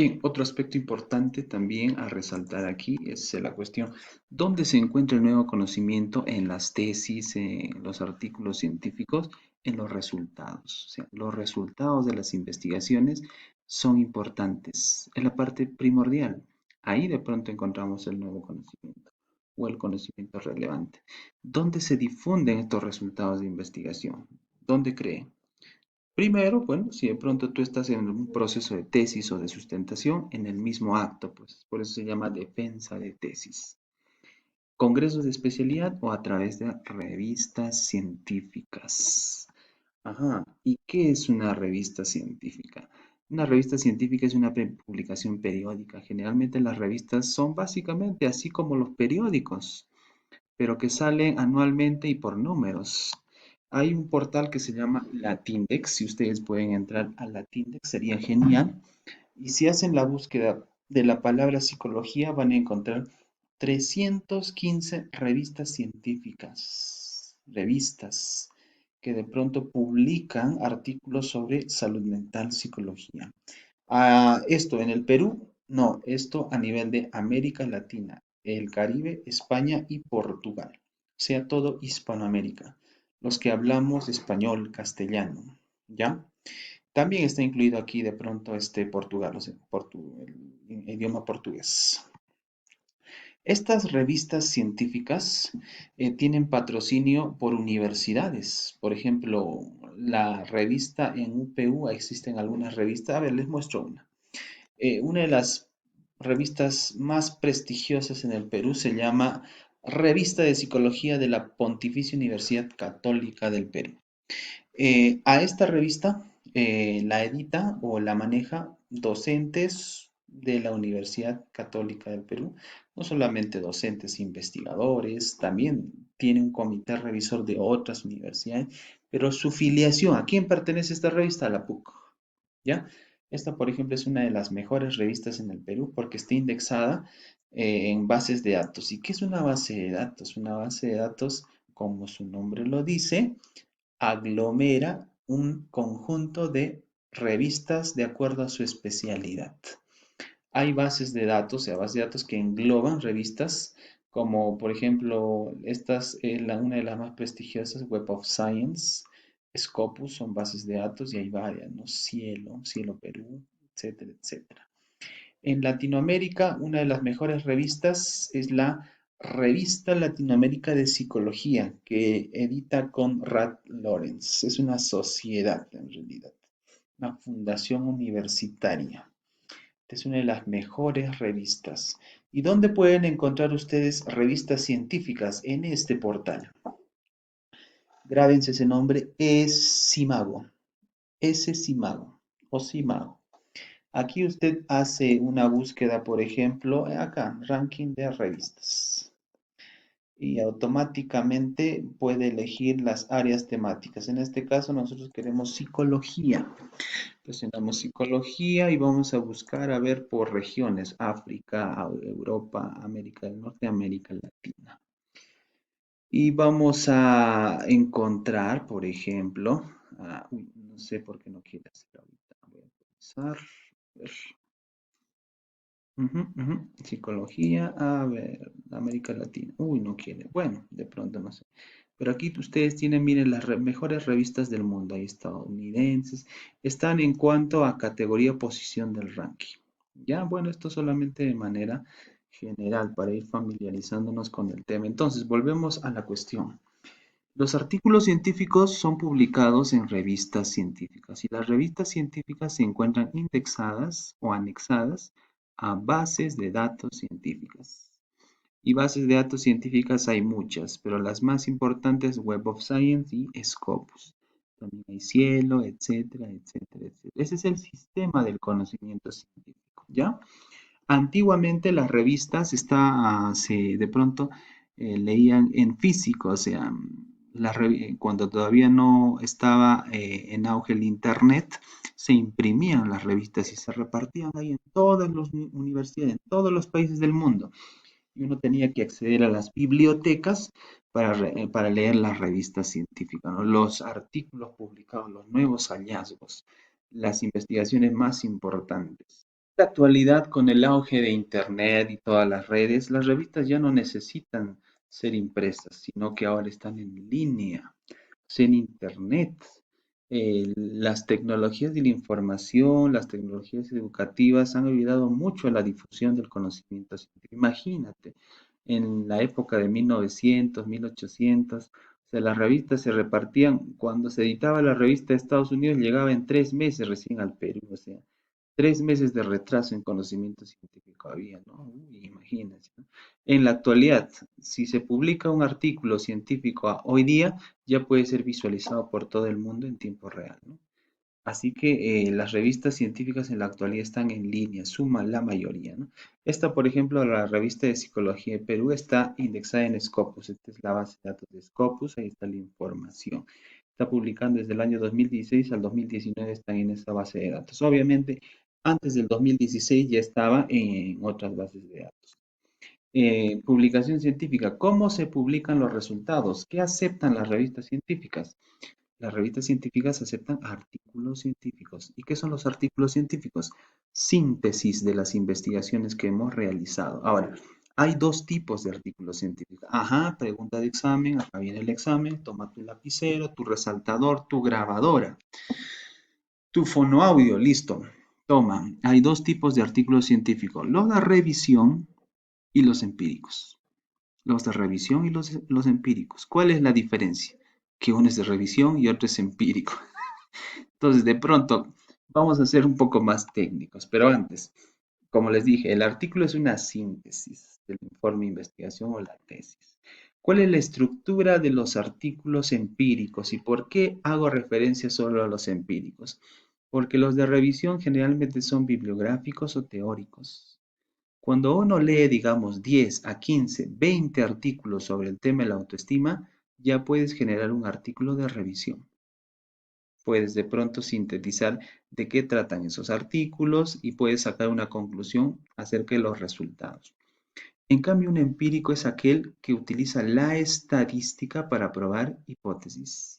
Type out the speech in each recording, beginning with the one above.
Bien, otro aspecto importante también a resaltar aquí es la cuestión, ¿dónde se encuentra el nuevo conocimiento en las tesis, en los artículos científicos, en los resultados? O sea, los resultados de las investigaciones son importantes, es la parte primordial. Ahí de pronto encontramos el nuevo conocimiento o el conocimiento relevante. ¿Dónde se difunden estos resultados de investigación? ¿Dónde cree? Primero, bueno, si de pronto tú estás en un proceso de tesis o de sustentación, en el mismo acto, pues por eso se llama defensa de tesis. Congresos de especialidad o a través de revistas científicas. Ajá, ¿y qué es una revista científica? Una revista científica es una publicación periódica. Generalmente las revistas son básicamente así como los periódicos, pero que salen anualmente y por números. Hay un portal que se llama Latindex. Si ustedes pueden entrar a Latindex, sería genial. Y si hacen la búsqueda de la palabra psicología, van a encontrar 315 revistas científicas, revistas que de pronto publican artículos sobre salud mental, psicología. Esto en el Perú, no, esto a nivel de América Latina, el Caribe, España y Portugal, o sea, todo Hispanoamérica, los que hablamos español, castellano, ¿ya? También está incluido aquí de pronto este Portugal, o sea, el idioma portugués. Estas revistas científicas tienen patrocinio por universidades. Por ejemplo, la revista en UPU, existen algunas revistas. A ver, les muestro una. Una de las revistas más prestigiosas en el Perú se llama Revista de Psicología de la Pontificia Universidad Católica del Perú. A esta revista la edita o la maneja docentes de la Universidad Católica del Perú, no solamente docentes investigadores, también tiene un comité revisor de otras universidades, pero su filiación, ¿a quién pertenece esta revista? A la PUC, ¿ya? Esta, por ejemplo, es una de las mejores revistas en el Perú porque está indexada en bases de datos. ¿Y qué es una base de datos? Una base de datos, como su nombre lo dice, aglomera un conjunto de revistas de acuerdo a su especialidad. Hay bases de datos, o sea, bases de datos que engloban revistas como, por ejemplo, estas, una de las más prestigiosas, Web of Science, Scopus, son bases de datos y hay varias, ¿no? Cielo, Cielo Perú, etcétera, etcétera. En Latinoamérica, una de las mejores revistas es la Revista Latinoamérica de Psicología, que edita con Rad Lawrence. Es una sociedad, en realidad, una fundación universitaria. Es una de las mejores revistas. ¿Y dónde pueden encontrar ustedes revistas científicas? En este portal. Grábense ese nombre, es Simago. S Simago o Simago. Aquí usted hace una búsqueda, por ejemplo, acá, ranking de revistas. Y automáticamente puede elegir las áreas temáticas. En este caso nosotros queremos psicología. Presionamos psicología y vamos a buscar a ver por regiones, África, Europa, América del Norte, América Latina. Y vamos a encontrar, por ejemplo, no sé por qué no quiere hacer ahorita. Voy a actualizar. A ver. Ujú, ujú. Psicología, a ver, América Latina. Uy, no quiere. Bueno, de pronto no sé. Pero aquí ustedes tienen, miren, las mejores revistas del mundo. Hay estadounidenses. Están en cuanto a categoría posición del ranking. Ya, bueno, esto solamente de manera general para ir familiarizándonos con el tema. Entonces, volvemos a la cuestión. Los artículos científicos son publicados en revistas científicas y las revistas científicas se encuentran indexadas o anexadas a bases de datos científicas. Y bases de datos científicas hay muchas, pero las más importantes Web of Science y Scopus. También hay Cielo, etcétera, etcétera, etcétera. Ese es el sistema del conocimiento científico, ¿ya? Antiguamente las revistas de pronto leían en físico, o sea, cuando todavía no estaba en auge el internet, se imprimían las revistas y se repartían ahí en todas las universidades, en todos los países del mundo. Y uno tenía que acceder a las bibliotecas para leer las revistas científicas, ¿no? Los artículos publicados, los nuevos hallazgos, las investigaciones más importantes. la actualidad, con el auge de Internet y todas las redes, las revistas ya no necesitan ser impresas, sino que ahora están en línea, en Internet. Las tecnologías de la información, las tecnologías educativas han ayudado mucho a la difusión del conocimiento científico. Imagínate, en la época de 1900, 1800, o sea, las revistas se repartían, cuando se editaba la revista de Estados Unidos, llegaba en 3 meses recién al Perú, o sea, 3 meses de retraso en conocimiento científico había, ¿no? Uy, imagínense, ¿no? En la actualidad, si se publica un artículo científico hoy día, ya puede ser visualizado por todo el mundo en tiempo real, ¿no? Así que las revistas científicas en la actualidad están en línea, suma la mayoría, ¿no? Esta, por ejemplo, la revista de Psicología de Perú está indexada en Scopus. Esta es la base de datos de Scopus, ahí está la información. Está publicando desde el año 2016 al 2019, están en esta base de datos. Obviamente, antes del 2016 ya estaba en otras bases de datos. Publicación científica. ¿Cómo se publican los resultados? ¿Qué aceptan las revistas científicas? Las revistas científicas aceptan artículos científicos. ¿Y qué son los artículos científicos? Síntesis de las investigaciones que hemos realizado. Ahora, hay dos tipos de artículos científicos. Ajá, pregunta de examen, acá viene el examen, toma tu lapicero, tu resaltador, tu grabadora, tu fonoaudio, listo. Toma, hay dos tipos de artículos científicos, los de revisión y los empíricos. Los de revisión y los empíricos. ¿Cuál es la diferencia? Que uno es de revisión y otro es empírico. Entonces, de pronto, vamos a ser un poco más técnicos, pero antes, como les dije, el artículo es una síntesis del informe de investigación o la tesis. ¿Cuál es la estructura de los artículos empíricos y por qué hago referencia solo a los empíricos? Porque los de revisión generalmente son bibliográficos o teóricos. Cuando uno lee, digamos, 10 a 15, 20 artículos sobre el tema de la autoestima, ya puedes generar un artículo de revisión. Puedes de pronto sintetizar de qué tratan esos artículos y puedes sacar una conclusión acerca de los resultados. En cambio, un empírico es aquel que utiliza la estadística para probar hipótesis.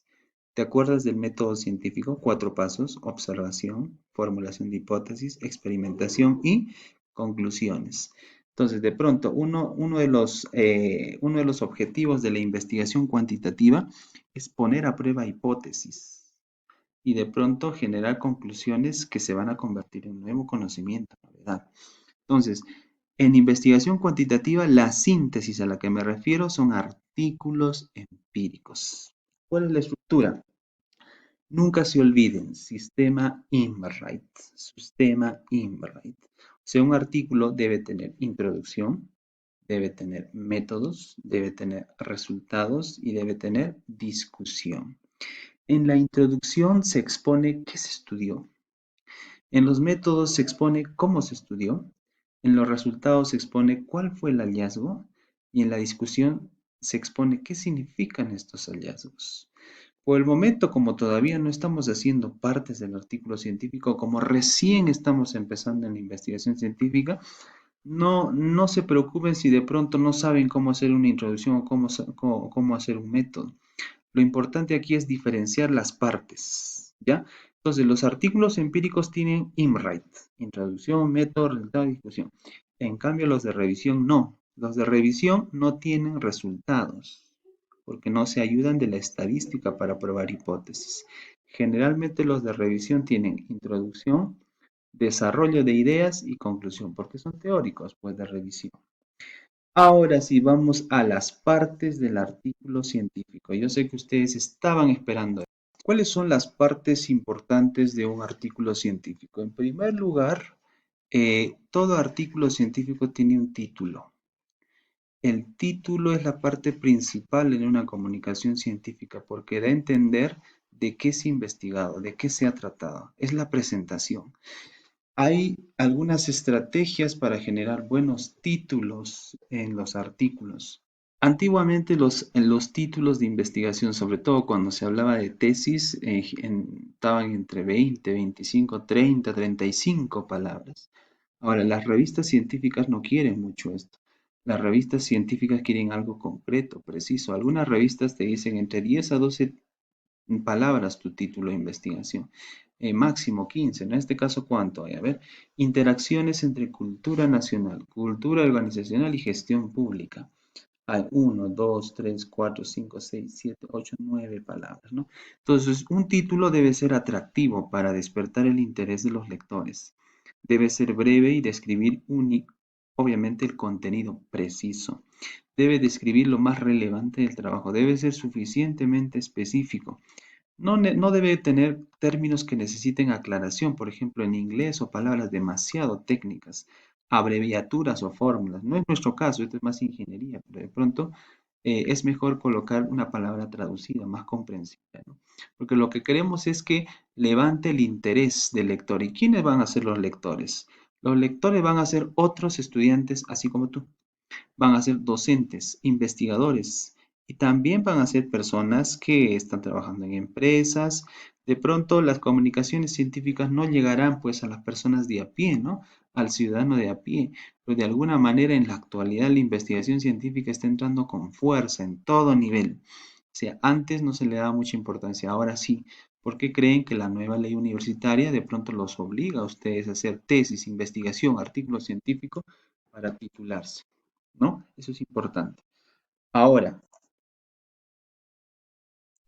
¿Te acuerdas del método científico? 4 pasos: observación, formulación de hipótesis, experimentación y conclusiones. Entonces, de pronto, uno de los objetivos de la investigación cuantitativa es poner a prueba hipótesis y de pronto generar conclusiones que se van a convertir en nuevo conocimiento, ¿verdad? Entonces, en investigación cuantitativa, la síntesis a la que me refiero son artículos empíricos. ¿Cuál es la estructura? Nunca se olviden, sistema Inbright, sistema Inbright. O sea, un artículo debe tener introducción, debe tener métodos, debe tener resultados y debe tener discusión. En la introducción se expone qué se estudió. En los métodos se expone cómo se estudió. En los resultados se expone cuál fue el hallazgo. Y en la discusión se expone qué significan estos hallazgos. Por el momento, como todavía no estamos haciendo partes del artículo científico, como recién estamos empezando en la investigación científica, no se preocupen si de pronto no saben cómo hacer una introducción o cómo hacer un método. Lo importante aquí es diferenciar las partes, ¿ya? Entonces, los artículos empíricos tienen INRIGHT, introducción, método, resultado, discusión. En cambio, los de revisión no. Los de revisión no tienen resultados, porque no se ayudan de la estadística para probar hipótesis. Generalmente los de revisión tienen introducción, desarrollo de ideas y conclusión, porque son teóricos, pues, de revisión. Ahora sí, vamos a las partes del artículo científico. Yo sé que ustedes estaban esperando. ¿Cuáles son las partes importantes de un artículo científico? En primer lugar, todo artículo científico tiene un título. El título es la parte principal en una comunicación científica porque da a entender de qué se ha investigado, de qué se ha tratado. Es la presentación. Hay algunas estrategias para generar buenos títulos en los artículos. Antiguamente en los títulos de investigación, sobre todo cuando se hablaba de tesis, estaban entre 20, 25, 30, 35 palabras. Ahora, las revistas científicas no quieren mucho esto. Las revistas científicas quieren algo concreto, preciso. Algunas revistas te dicen entre 10 a 12 palabras tu título de investigación. máximo 15, ¿no? En este caso, ¿cuánto hay? A ver, interacciones entre cultura nacional, cultura organizacional y gestión pública. Hay 1, 2, 3, 4, 5, 6, 7, 8, 9 palabras, ¿no? Entonces, un título debe ser atractivo para despertar el interés de los lectores. Debe ser breve y describir obviamente el contenido preciso. Debe describir lo más relevante del trabajo. Debe ser suficientemente específico. No debe tener términos que necesiten aclaración, por ejemplo, en inglés o palabras demasiado técnicas, abreviaturas o fórmulas. No es nuestro caso, esto es más ingeniería, pero de pronto es mejor colocar una palabra traducida, más comprensible, ¿no? Porque lo que queremos es que levante el interés del lector. ¿Y quiénes van a ser los lectores? Los lectores van a ser otros estudiantes, así como tú. Van a ser docentes, investigadores y también van a ser personas que están trabajando en empresas. De pronto las comunicaciones científicas no llegarán pues a las personas de a pie, ¿no? Al ciudadano de a pie. Pero de alguna manera en la actualidad la investigación científica está entrando con fuerza en todo nivel. O sea, antes no se le daba mucha importancia, ahora sí. ¿Porque creen que la nueva ley universitaria de pronto los obliga a ustedes a hacer tesis, investigación, artículos científicos para titularse? ¿No? Eso es importante. Ahora,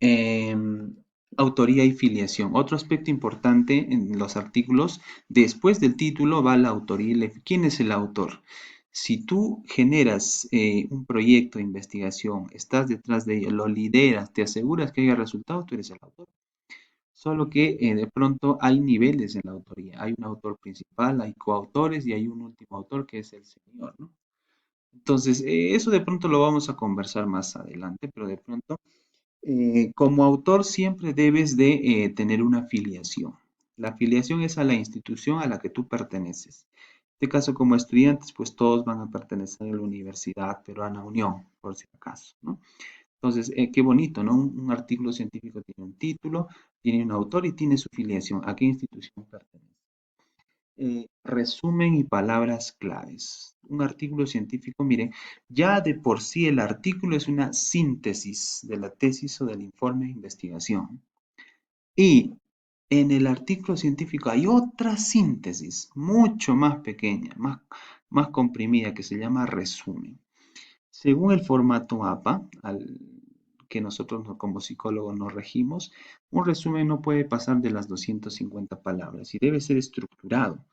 em, autoría y filiación. Otro aspecto importante en los artículos, después del título va la autoría y ¿quién es el autor? Si tú generas un proyecto de investigación, estás detrás de ello, lo lideras, te aseguras que haya resultados, tú eres el autor. Solo que de pronto hay niveles en la autoría. Hay un autor principal, hay coautores y hay un último autor que es el señor, ¿no? Entonces, eso de pronto lo vamos a conversar más adelante, pero de pronto, como autor siempre debes de tener una afiliación. La afiliación es a la institución a la que tú perteneces. En este caso, como estudiantes, pues todos van a pertenecer a la Universidad Peruana Unión, por si acaso, ¿no? Entonces, qué bonito, ¿no? Un artículo científico tiene un título, tiene un autor y tiene su filiación. ¿A qué institución pertenece? Resumen y palabras claves. Un artículo científico, miren, ya de por sí el artículo es una síntesis de la tesis o del informe de investigación. Y en el artículo científico hay otra síntesis, mucho más pequeña, más comprimida, que se llama resumen. Según el formato APA, al que nosotros como psicólogos nos regimos, un resumen no puede pasar de las 250 palabras y debe ser estructurado.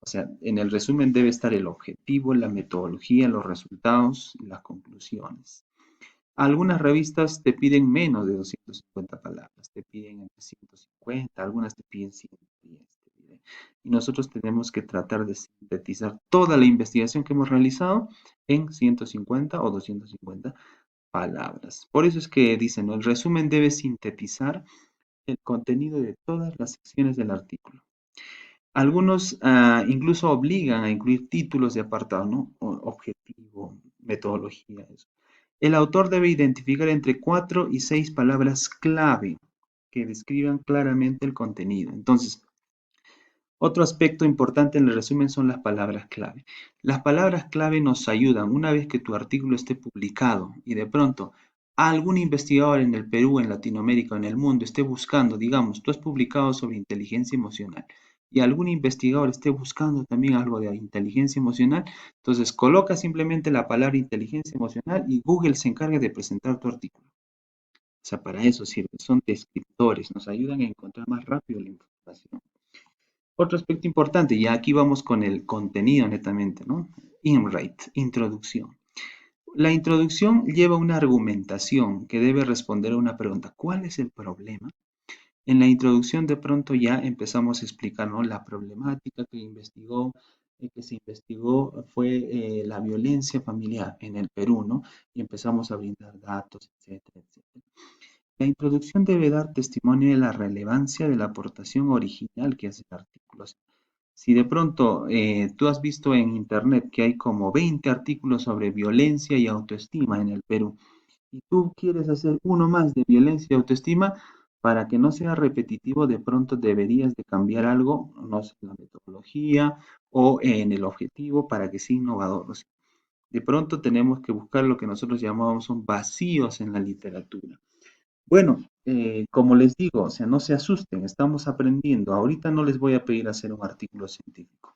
O sea, en el resumen debe estar el objetivo, la metodología, los resultados y las conclusiones. Algunas revistas te piden menos de 250 palabras, te piden entre 150, algunas te piden 110. Y nosotros tenemos que tratar de sintetizar toda la investigación que hemos realizado en 150 o 250 palabras. Por eso es que dicen, ¿no? El resumen debe sintetizar el contenido de todas las secciones del artículo. Algunos incluso obligan a incluir títulos de apartado, ¿no? Objetivo, metodología, eso. El autor debe identificar entre 4 y 6 palabras clave que describan claramente el contenido. Entonces, otro aspecto importante en el resumen son las palabras clave. Las palabras clave nos ayudan una vez que tu artículo esté publicado y de pronto algún investigador en el Perú, en Latinoamérica, en el mundo esté buscando, digamos, tú has publicado sobre inteligencia emocional y algún investigador esté buscando también algo de inteligencia emocional, entonces coloca simplemente la palabra inteligencia emocional y Google se encarga de presentar tu artículo. O sea, para eso sirve, son descriptores, nos ayudan a encontrar más rápido la información. Otro aspecto importante, y aquí vamos con el contenido netamente, ¿no? InRate, introducción. La introducción lleva una argumentación que debe responder a una pregunta. ¿Cuál es el problema? En la introducción de pronto ya empezamos a explicar, ¿no? La problemática que se investigó fue la violencia familiar en el Perú, ¿no? Y empezamos a brindar datos, etcétera, etcétera. La introducción debe dar testimonio de la relevancia de la aportación original que hace el artículo. Si de pronto tú has visto en internet que hay como 20 artículos sobre violencia y autoestima en el Perú, y tú quieres hacer uno más de violencia y autoestima, para que no sea repetitivo, de pronto deberías de cambiar algo, no sé, en la metodología o en el objetivo para que sea innovador. O sea, de pronto tenemos que buscar lo que nosotros llamamos son vacíos en la literatura. Bueno, como les digo, o sea, no se asusten, estamos aprendiendo. Ahorita no les voy a pedir hacer un artículo científico.